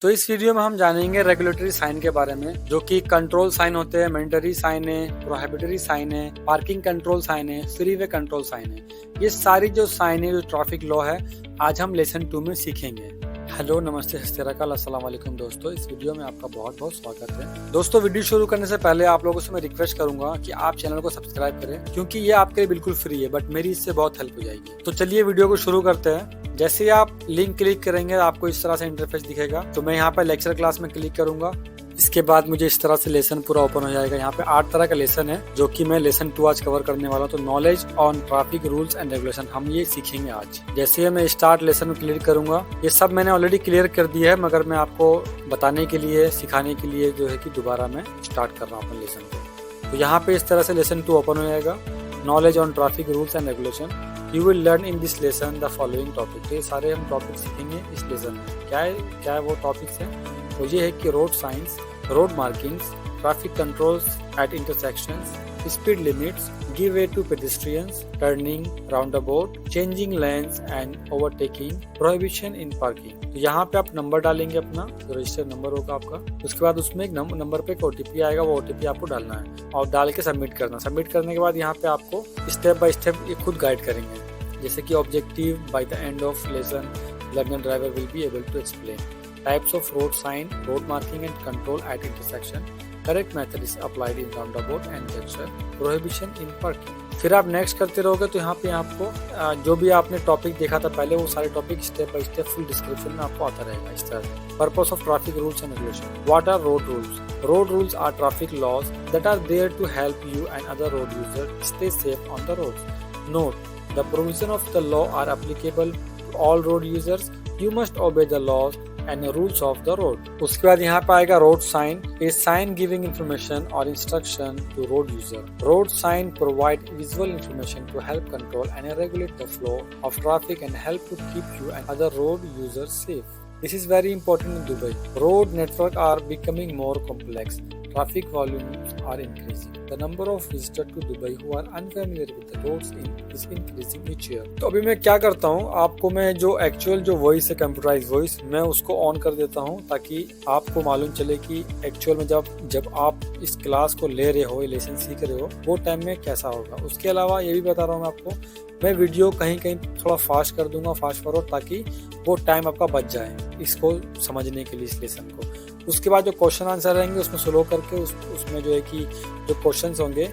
तो इस वीडियो में हम जानेंगे रेगुलेटरी साइन के बारे में, जो कि कंट्रोल साइन होते हैं, मैंडेटरी साइन है, प्रोहिबिटरी साइन है, पार्किंग कंट्रोल साइन है, फ्री वे कंट्रोल साइन है। ये सारी जो साइन है, जो ट्रैफिक लॉ है, आज हम लेसन 2 में सीखेंगे। हेलो, नमस्ते, सस्तेरकाल, अस्सलाम वालेकुम दोस्तों। इस वीडियो में आपका बहुत बहुत स्वागत है। दोस्तों, वीडियो शुरू करने से पहले आप लोगों से मैं रिक्वेस्ट करूंगा कि आप चैनल को सब्सक्राइब करें, क्योंकि ये आपके लिए बिल्कुल फ्री है, बट मेरी इससे बहुत हेल्प हो जाएगी। तो चलिए वीडियो को शुरू करते हैं। जैसे ही आप लिंक क्लिक करेंगे आपको इस तरह से इंटरफेस दिखेगा। तो मैं यहाँ पर लेक्चर क्लास में क्लिक करूंगा। इसके बाद मुझे इस तरह से लेसन पूरा ओपन हो जाएगा। यहाँ पे 8 तरह का लेसन है, जो कि मैं लेसन 2 आज कवर करने वाला हूँ। तो knowledge on traffic rules and regulation हम ये सीखेंगे आज। जैसे ही मैं स्टार्ट लेसन में क्लिक करूंगा, ये सब मैंने ऑलरेडी क्लियर कर दिया है, मगर मैं आपको बताने के लिए, सिखाने के लिए जो है कि दोबारा मैं स्टार्ट कर रहा हूँ अपने लेसन को। तो यहाँ पे इस तरह से लेसन 2 ओपन हो जाएगा। Knowledge on traffic rules and regulation. You will learn in this lesson the following topic। तो ये सारे हम टॉपिक सीखेंगे इस लेसन में। क्या है वो टॉपिक्स हैं? तो ये है कि road signs, road markings, traffic controls at intersections, speed limits, give way to pedestrians, turning, roundabout, changing lanes and overtaking, prohibition in parking. तो यहाँ पे आप नंबर डालेंगे अपना, जो रजिस्टर नंबर होगा आपका। उसके बाद उसमें एक नंबर पे एक OTP आएगा, वो OTP आपको डालना है और डाल के सबमिट करना। सबमिट करने के बाद यहाँ पे आपको स्टेप बाय स्टेप ये खुद गाइड करेंगे। जैसे कि objective, by the end of lesson learner driver will be able to explain types of road sign, road marking and control at intersection, correct method is applied in roundabout and junction, prohibition in parking. फिर आप next करते रहोगे तो यहाँ पे आपको जो भी आपने टॉपिक देखा था पहले, वो सारे topic step by step full description में आपको आता रहेगा इस तरह। Purpose of traffic rules and regulation. What are road rules? Road rules are traffic laws that are there to help you and other road users stay safe on the roads. Note: the provisions of the law are applicable to all road users. You must obey the laws and the rules of the road. उसके बाद यहाँ पे आएगा road sign. A sign giving information or instruction to road user. Road sign provide visual information to help control and regulate the flow of traffic and help to keep you and other road users safe. This is very important in Dubai. Road networks are becoming more complex. Traffic volumes are increasing. The number of visitors to Dubai who are unfamiliar with the roads is increasing each year. तो अभी मैं क्या करता हूँ, आपको मैं जो actual जो वॉइस है, कंप्यूटराइज वॉइस, मैं उसको ऑन कर देता हूँ ताकि आपको मालूम चले कि एक्चुअल में जब आप इस क्लास को ले रहे हो, लेसन सीख रहे हो, वो टाइम में कैसा होगा। उसके अलावा ये भी बता रहा हूँ मैं आपको, मैं वीडियो कहीं कहीं थोड़ा फास्ट कर दूंगा, फास्ट फॉरवर्ड, ताकि वो टाइम आपका बच जाए इसको समझने के लिए, इस लेसन को। उसके बाद जो क्वेश्चन आंसर रहेंगे उसमें स्लो करके उसमें जो है कि जो क्वेश्चंस होंगे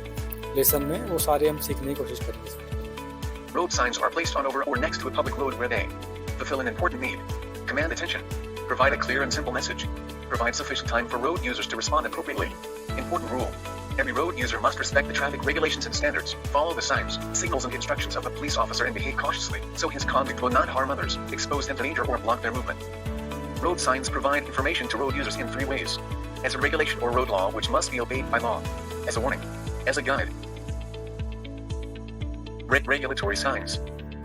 लेसन में, वो सारे हम सीखने की कोशिश करेंगे। Road signs are placed on, over, or next to a public road where they fulfill an important need, command attention, provide a clear and simple message, provide sufficient time for road users to respond appropriately. Important rule: every road user must respect the traffic regulations and standards, follow the signs, signals and instructions of the police officer and behave cautiously, so his conduct will not harm others, expose them to danger or block their movement. Road signs provide information to road users in 3 ways: as a regulation or road law which must be obeyed by law, as a warning, as a guide. Regulatory signs.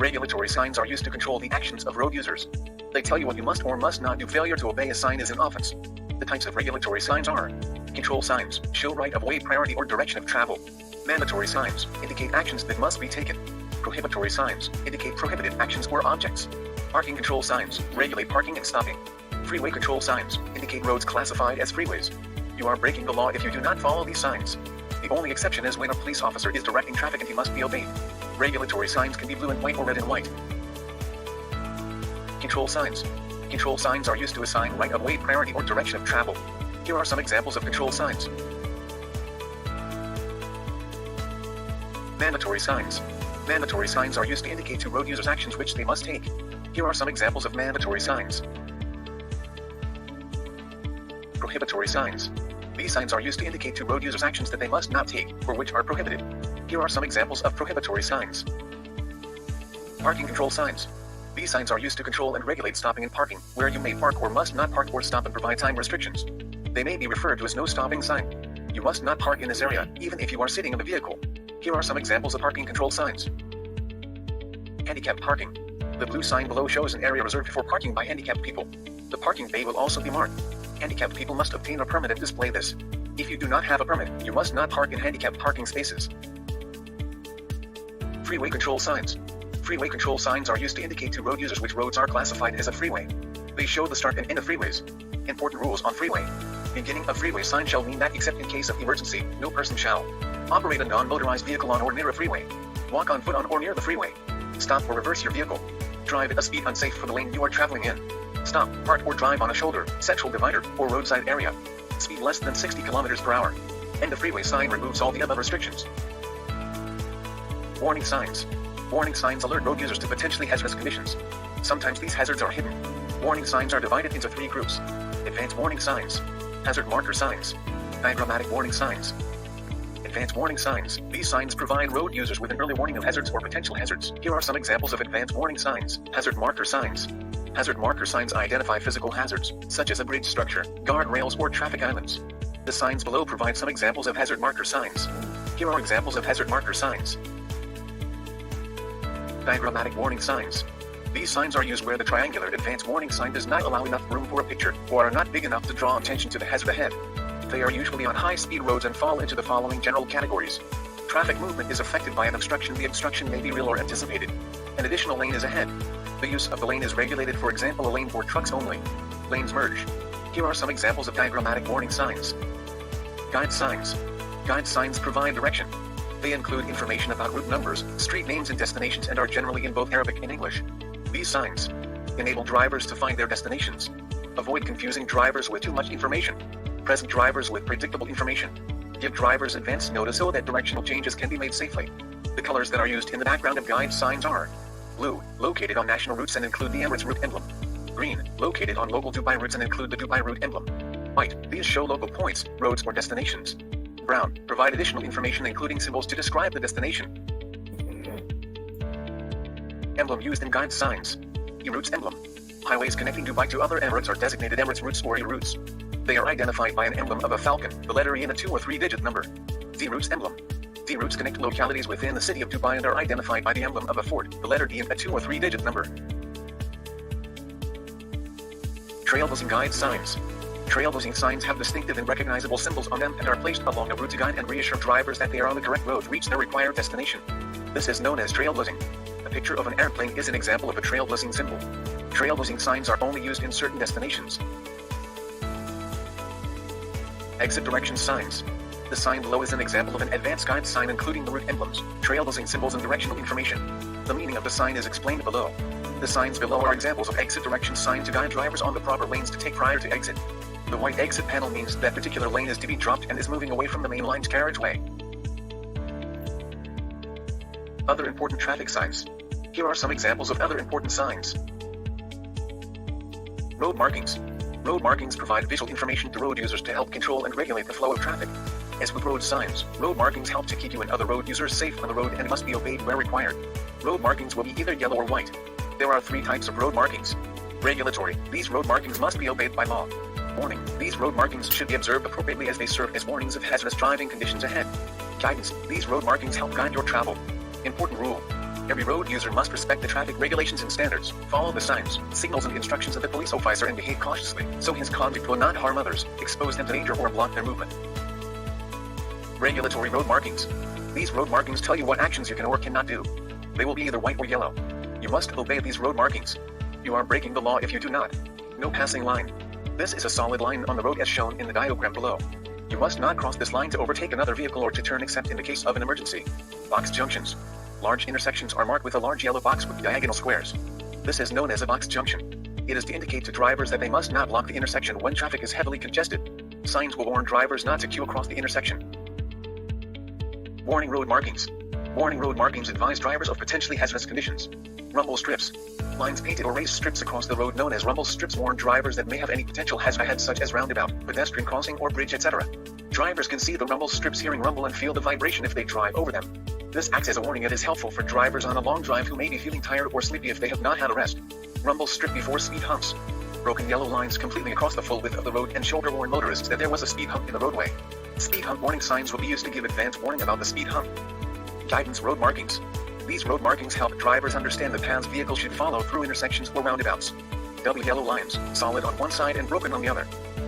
Regulatory signs are used to control the actions of road users. They tell you what you must or must not do. Failure to obey a sign is an offense. The types of regulatory signs are: control signs show right of way, priority or direction of travel. Mandatory signs indicate actions that must be taken. Prohibitory signs indicate prohibited actions or objects. Parking control signs regulate parking and stopping. Freeway control signs indicate roads classified as freeways. You are breaking the law if you do not follow these signs. The only exception is when a police officer is directing traffic and he must be obeyed. Regulatory signs can be blue and white or red and white. Control signs. Control signs are used to assign right of way, priority or direction of travel. Here are some examples of control signs. Mandatory signs. Mandatory signs are used to indicate to road users actions which they must take. Here are some examples of mandatory signs. Prohibitory signs. These signs are used to indicate to road users actions that they must not take or which are prohibited. Here are some examples of prohibitory signs. Parking control signs. These signs are used to control and regulate stopping and parking, where you may park or must not park, or stop and provide time restrictions. They may be referred to as no stopping sign. You must not park in this area, even if you are sitting in the vehicle. Here are some examples of parking control signs. Handicapped parking. The blue sign below shows an area reserved for parking by handicapped people. The parking bay will also be marked. Handicapped people must obtain a permit and display this. If you do not have a permit, you must not park in handicapped parking spaces. Freeway control signs. Freeway control signs are used to indicate to road users which roads are classified as a freeway. They show the start and end of freeways. Important rules on freeway. Beginning of freeway sign shall mean that except in case of emergency, no person shall operate a non-motorized vehicle on or near a freeway, walk on foot on or near the freeway, stop or reverse your vehicle, drive at a speed unsafe for the lane you are traveling in, stop, park or drive on a shoulder, central divider, or roadside area, speed less than 60 kilometers per hour, and the freeway sign removes all the above restrictions. Warning signs. Warning signs alert road users to potentially hazardous conditions. Sometimes these hazards are hidden. Warning signs are divided into 3 groups. Advanced warning signs, hazard marker signs, diagrammatic warning signs. Advanced warning signs. These signs provide road users with an early warning of hazards or potential hazards. Here are some examples of advanced warning signs. Hazard marker signs. Hazard marker signs identify physical hazards, such as a bridge structure, guardrails, or traffic islands. The signs below provide some examples of hazard marker signs. Here are examples of hazard marker signs. Diagrammatic warning signs. These signs are used where the triangular advanced warning sign does not allow enough room for a picture, or are not big enough to draw attention to the hazard ahead. They are usually on high-speed roads and fall into the following general categories. Traffic movement is affected by an obstruction. The obstruction may be real or anticipated. An additional lane is ahead. The use of the lane is regulated, for example, a lane for trucks only. Lanes merge. Here are some examples of diagrammatic warning signs. Guide signs. Guide signs provide direction. They include information about route numbers, street names, and destinations, and are generally in both Arabic and English. These signs enable drivers to find their destinations. Avoid confusing drivers with too much information. Present drivers with predictable information. Give drivers advance notice so that directional changes can be made safely. The colors that are used in the background of guide signs are blue, located on national routes and include the Emirates route emblem. Green, located on local Dubai routes and include the Dubai route emblem. White, these show local points, roads, or destinations. Brown, provide additional information including symbols to describe the destination. Emblem used in guide signs. E-routes emblem. Highways connecting Dubai to other Emirates are designated Emirates routes or E-routes. They are identified by an emblem of a falcon, the letter E, and a 2 or 3-digit number. D-routes emblem. D-routes connect localities within the city of Dubai and are identified by the emblem of a fort, the letter D, and a 2 or 3-digit number. Trailblazing guide signs. Trailblazing signs have distinctive and recognizable symbols on them and are placed along a route to guide and reassure drivers that they are on the correct road to reach their required destination. This is known as trailblazing. A picture of an airplane is an example of a trailblazing symbol. Trailblazing signs are only used in certain destinations. Exit direction signs. The sign below is an example of an advanced guide sign including the route emblems, trailblazing symbols, and directional information. The meaning of the sign is explained below. The signs below are examples of exit direction sign to guide drivers on the proper lanes to take prior to exit. The white exit panel means that particular lane is to be dropped and is moving away from the main line's carriageway. Other important traffic signs. Here are some examples of other important signs. Road markings. Road markings provide visual information to road users to help control and regulate the flow of traffic. As with road signs, road markings help to keep you and other road users safe on the road and must be obeyed where required. Road markings will be either yellow or white. There are 3 types of road markings. Regulatory. These road markings must be obeyed by law. Warning. These road markings should be observed appropriately as they serve as warnings of hazardous driving conditions ahead. Guidance. These road markings help guide your travel. Important rule. Every road user must respect the traffic regulations and standards, follow the signs, signals, and instructions of the police officer, and behave cautiously, so his conduct will not harm others, expose them to danger, or block their movement. Regulatory road markings. These road markings tell you what actions you can or cannot do. They will be either white or yellow. You must obey these road markings. You are breaking the law if you do not. No passing line. This is a solid line on the road as shown in the diagram below. You must not cross this line to overtake another vehicle or to turn except in the case of an emergency. Box junctions. Large intersections are marked with a large yellow box with diagonal squares. This is known as a box junction. It is to indicate to drivers that they must not block the intersection when traffic is heavily congested. Signs will warn drivers not to queue across the intersection. Warning road markings. Warning road markings advise drivers of potentially hazardous conditions. Rumble strips. Lines painted or raised strips across the road known as rumble strips warn drivers that may have any potential hazard ahead, such as roundabout, pedestrian crossing, or bridge, etc. Drivers can see the rumble strips, hearing rumble, and feel the vibration if they drive over them. This acts as a warning. It is helpful for drivers on a long drive who may be feeling tired or sleepy if they have not had a rest. Rumble strip before speed humps. Broken yellow lines completely across the full width of the road and shoulder warn motorists that there was a speed hump in the roadway. Speed hump warning signs will be used to give advance warning about the speed hump. Guidance road markings. These road markings help drivers understand the paths vehicles should follow through intersections or roundabouts. Double yellow lines, solid on one side and broken on the other.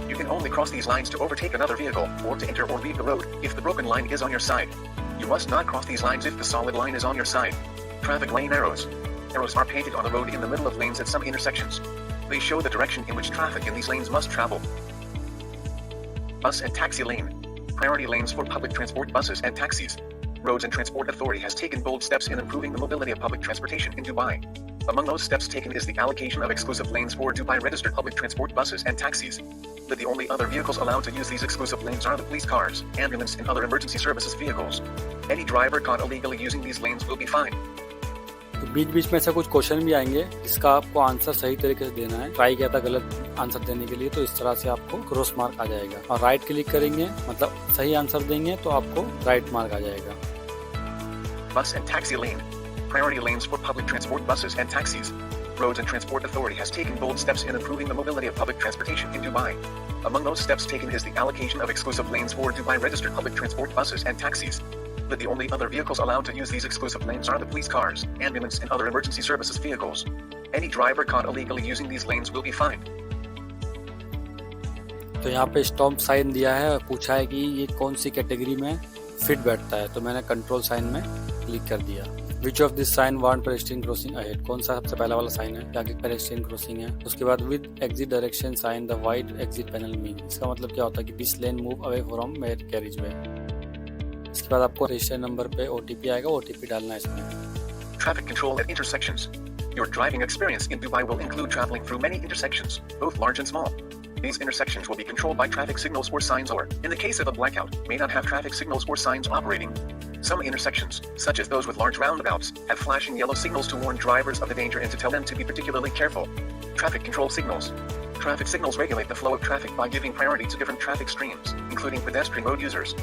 You can only cross these lines to overtake another vehicle, or to enter or leave the road, if the broken line is on your side. You must not cross these lines if the solid line is on your side. Traffic lane arrows. Arrows are painted on the road in the middle of lanes at some intersections. They show the direction in which traffic in these lanes must travel. Bus and taxi lane. Priority lanes for public transport buses and taxis. Roads and Transport Authority has taken bold steps in improving the mobility of public transportation in Dubai. Among those steps taken is the allocation of exclusive lanes for Dubai registered public transport buses and taxis. But the only other vehicles allowed to use these exclusive lanes are the police cars, ambulance and other emergency services vehicles. Any driver caught illegally using these lanes will be fined. तो बीच बीच में से कुछ question भी आएंगे जिसका आपको answer सही तरीके से देना है। ट्राई किया था गलत आंसर देने के लिए, तो इस तरह से आपको क्रॉस मार्क आ जाएगा। और राइट क्लिक करेंगे मतलब सही आंसर देंगे तो आपको राइट मार्क आ जाएगा। Bus and taxi lane. Priority lanes for public transport buses and taxis. Roads and Transport Authority has taken bold steps in improving the mobility of public transportation in Dubai. Among those steps taken is the allocation of exclusive lanes for Dubai registered public transport buses and taxis. But the only other vehicles allowed to use these exclusive lanes are the police cars, ambulance and other emergency services vehicles. Any driver caught illegally using these lanes will be fined. तो यहाँ पे stop sign दिया है और पूछा है कि ये कौन सी कैटेगरी में फिट बैठता है, तो मैंने कंट्रोल साइन में क्लिक कर दिया। Which of this sign want pedestrian crossing ahead, कौन सा सबसे पहला वाला साइन है, क्या पेडेस्ट्रियन क्रॉसिंग है। उसके बाद with exit direction sign the wide exit panel mean, इसका मतलब क्या होता है कि this lane move away from major carriageway. इसके बाद आपको रजिस्टर नंबर पे ओटीपी आएगा, ओटीपी डालना है इसमें। Traffic control at intersections. Your driving experience in Dubai will include traveling through many intersections, both large and small. These intersections will be controlled by traffic signals or signs, or, in the case of a blackout, may not have traffic signals or signs operating. Some intersections, such as those with large roundabouts, have flashing yellow signals to warn drivers of the danger and to tell them to be particularly careful. Traffic control signals. Traffic signals regulate the flow of traffic by giving priority to different traffic streams, including pedestrian road users.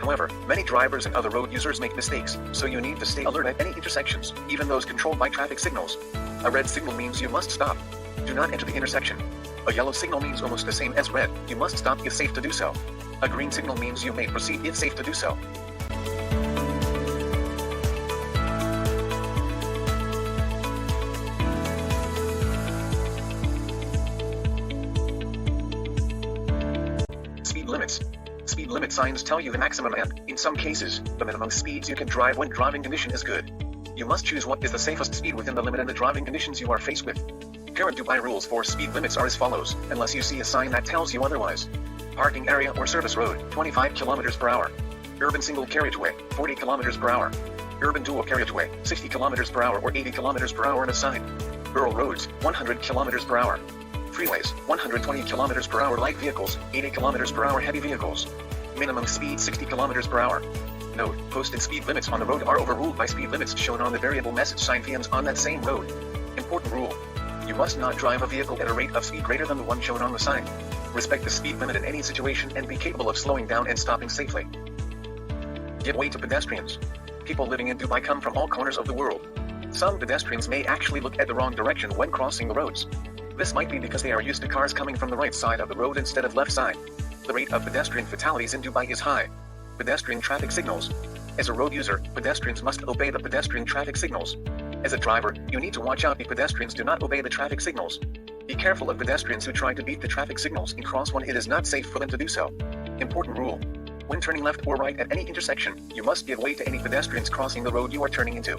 However, many drivers and other road users make mistakes, so you need to stay alert at any intersections, even those controlled by traffic signals. A red signal means you must stop. Do not enter the intersection. A yellow signal means almost the same as red. You must stop if safe to do so. A green signal means you may proceed if safe to do so. Speed limits. Speed limit signs tell you the maximum and, in some cases, the minimum speeds you can drive when driving condition is good. You must choose what is the safest speed within the limit and the driving conditions you are faced with. Current Dubai rules for speed limits are as follows, unless you see a sign that tells you otherwise. Parking area or service road, 25 km per hour. Urban single carriageway, 40 km per hour. Urban dual carriageway, 60 km per hour or 80 km per hour on a sign. Rural roads, 100 km per hour. Freeways, 120 km per hour light vehicles, 80 km per hour heavy vehicles. Minimum speed 60 km per hour. Note, posted speed limits on the road are overruled by speed limits shown on the variable message sign VMs on that same road. Important rule. You must not drive a vehicle at a rate of speed greater than the one shown on the sign. Respect the speed limit in any situation and be capable of slowing down and stopping safely. Give way to pedestrians. People living in Dubai come from all corners of the world. Some pedestrians may actually look at the wrong direction when crossing the roads. This might be because they are used to cars coming from the right side of the road instead of left side. The rate of pedestrian fatalities in Dubai is high. Pedestrian traffic signals. As a road user, pedestrians must obey the pedestrian traffic signals. As a driver, you need to watch out if pedestrians do not obey the traffic signals. Be careful of pedestrians who try to beat the traffic signals and cross when it is not safe for them to do so. Important rule. When turning left or right at any intersection, you must give way to any pedestrians crossing the road you are turning into.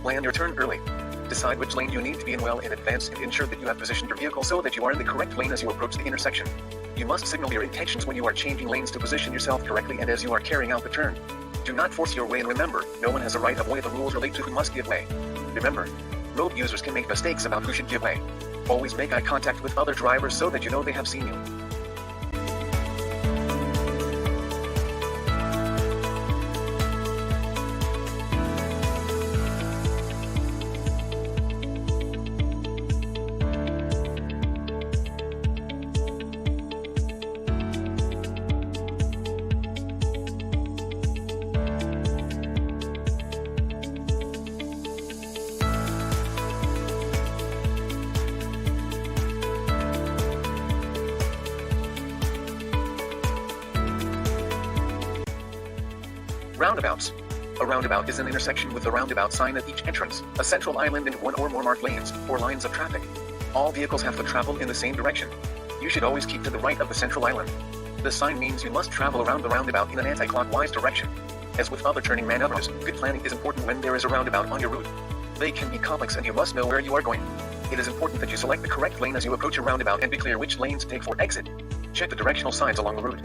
Plan your turn early. Decide which lane you need to be in well in advance and ensure that you have positioned your vehicle so that you are in the correct lane as you approach the intersection. You must signal your intentions when you are changing lanes to position yourself correctly and as you are carrying out the turn. Do not force your way and remember, no one has a right of way. The rules relate to who must give way. Remember, road users can make mistakes about who should give way. Always make eye contact with other drivers so that you know they have seen you. Roundabouts. A roundabout is an intersection with the roundabout sign at each entrance, a central island and one or more marked lanes, or lines of traffic. All vehicles have to travel in the same direction. You should always keep to the right of the central island. This sign means you must travel around the roundabout in an anti-clockwise direction. As with other turning maneuvers, good planning is important when there is a roundabout on your route. They can be complex and you must know where you are going. It is important that you select the correct lane as you approach a roundabout and be clear which lane to take for exit. Check the directional signs along the route.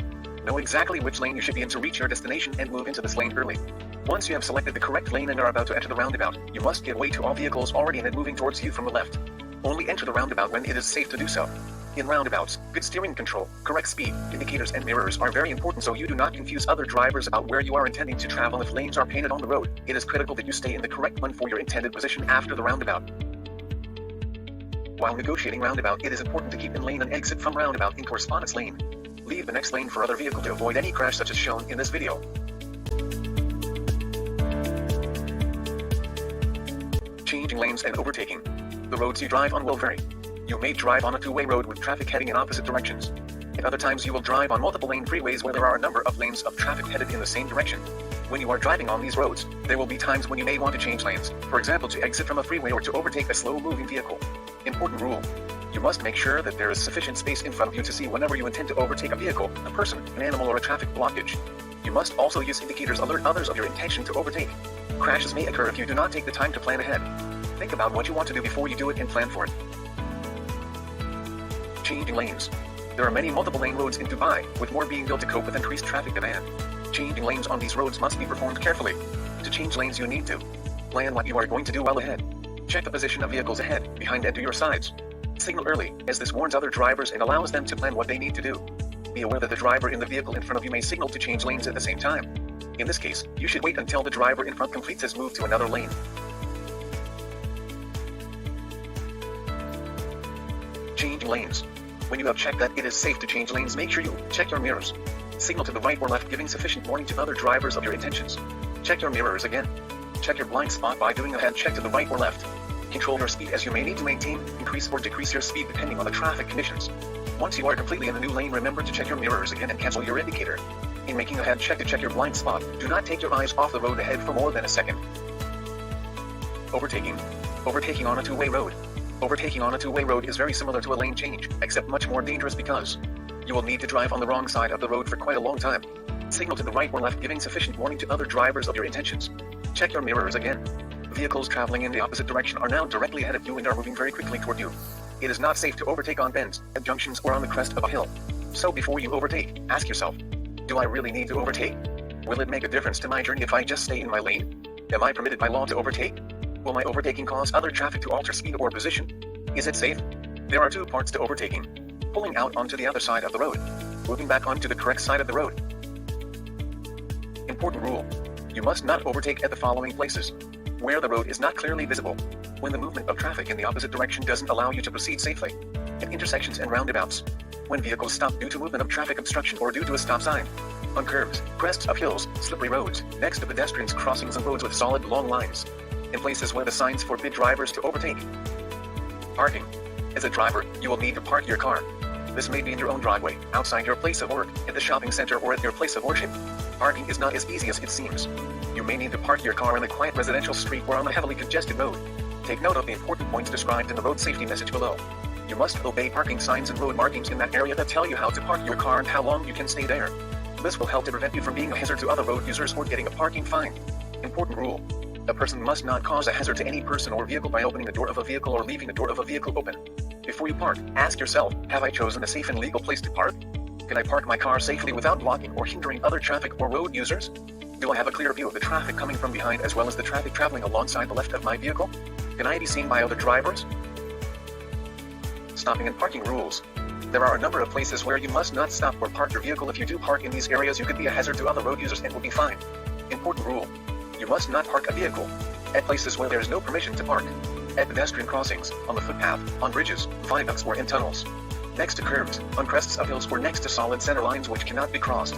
Know exactly which lane you should be in to reach your destination and move into this lane early. Once you have selected the correct lane and are about to enter the roundabout, you must give way to all vehicles already in it moving towards you from the left. Only enter the roundabout when it is safe to do so. In roundabouts, good steering control, correct speed, indicators and mirrors are very important so you do not confuse other drivers about where you are intending to travel if lanes are painted on the road. It is critical that you stay in the correct one for your intended position after the roundabout. While negotiating roundabout, it is important to keep in lane and exit from roundabout in correspondence lane. Leave the next lane for other vehicle to avoid any crash such as shown in this video. Changing lanes and overtaking. The roads you drive on will vary. You may drive on a two-way road with traffic heading in opposite directions. At other times you will drive on multiple lane freeways where there are a number of lanes of traffic headed in the same direction. When you are driving on these roads, there will be times when you may want to change lanes, for example to exit from a freeway or to overtake a slow-moving vehicle. Important rule. You must make sure that there is sufficient space in front of you to see whenever you intend to overtake a vehicle, a person, an animal or a traffic blockage. You must also use indicators alert others of your intention to overtake. Crashes may occur if you do not take the time to plan ahead. Think about what you want to do before you do it and plan for it. Changing lanes. There are many multiple lane roads in Dubai, with more being built to cope with increased traffic demand. Changing lanes on these roads must be performed carefully. To change lanes you need to plan what you are going to do well ahead. Check the position of vehicles ahead, behind and to your sides. Signal early, as this warns other drivers and allows them to plan what they need to do. Be aware that the driver in the vehicle in front of you may signal to change lanes at the same time. In this case, you should wait until the driver in front completes his move to another lane. Changing lanes. When you have checked that it is safe to change lanes, make sure you check your mirrors. Signal to the right or left, giving sufficient warning to other drivers of your intentions. Check your mirrors again. Check your blind spot by doing a head check to the right or left. Control your speed as you may need to maintain, increase or decrease your speed depending on the traffic conditions. Once you are completely in the new lane, remember to check your mirrors again and cancel your indicator. In making a head check to check your blind spot, do not take your eyes off the road ahead for more than a second. Overtaking. Overtaking on a two-way road. Overtaking on a two-way road is very similar to a lane change, except much more dangerous because you will need to drive on the wrong side of the road for quite a long time. Signal to the right or left, giving sufficient warning to other drivers of your intentions. Check your mirrors again. Vehicles traveling in the opposite direction are now directly ahead of you and are moving very quickly toward you. It is not safe to overtake on bends, at junctions, or on the crest of a hill. So before you overtake, ask yourself, do I really need to overtake? Will it make a difference to my journey if I just stay in my lane? Am I permitted by law to overtake? Will my overtaking cause other traffic to alter speed or position? Is it safe? There are two parts to overtaking. Pulling out onto the other side of the road. Moving back onto the correct side of the road. Important rule. You must not overtake at the following places. Where the road is not clearly visible. When the movement of traffic in the opposite direction doesn't allow you to proceed safely. At intersections and roundabouts. When vehicles stop due to movement of traffic obstruction or due to a stop sign. On curbs, crests of hills, slippery roads, next to pedestrians, crossings and roads with solid long lines. In places where the signs forbid drivers to overtake. Parking. As a driver, you will need to park your car. This may be in your own driveway, outside your place of work, at the shopping center or at your place of worship. Parking is not as easy as it seems. You may need to park your car in a quiet residential street or on a heavily congested road. Take note of the important points described in the road safety message below. You must obey parking signs and road markings in that area that tell you how to park your car and how long you can stay there. This will help to prevent you from being a hazard to other road users or getting a parking fine. Important rule. A person must not cause a hazard to any person or vehicle by opening the door of a vehicle or leaving the door of a vehicle open. Before you park, ask yourself, have I chosen a safe and legal place to park? Can I park my car safely without blocking or hindering other traffic or road users? Do I have a clear view of the traffic coming from behind as well as the traffic traveling alongside the left of my vehicle? Can I be seen by other drivers? Stopping and parking rules. There are a number of places where you must not stop or park your vehicle. If you do park in these areas, you could be a hazard to other road users and will be fined. Important rule. You must not park a vehicle at places where there is no permission to park. At pedestrian crossings, on the footpath, on bridges, viaducts or in tunnels. Next to curbs, on crests of hills or next to solid center lines which cannot be crossed.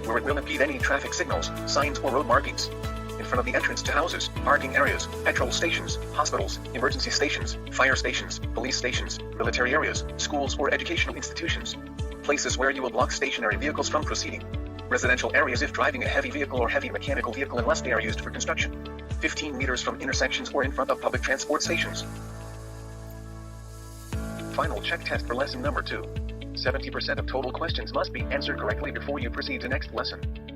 Where it will impede any traffic signals, signs or road markings. In front of the entrance to houses, parking areas, petrol stations, hospitals, emergency stations, fire stations, police stations, military areas, schools or educational institutions. Places where you will block stationary vehicles from proceeding. Residential areas if driving a heavy vehicle or heavy mechanical vehicle unless they are used for construction. 15 meters from intersections or in front of public transport stations. Final check test for lesson number 2. 70% of total questions must be answered correctly before you proceed to next lesson.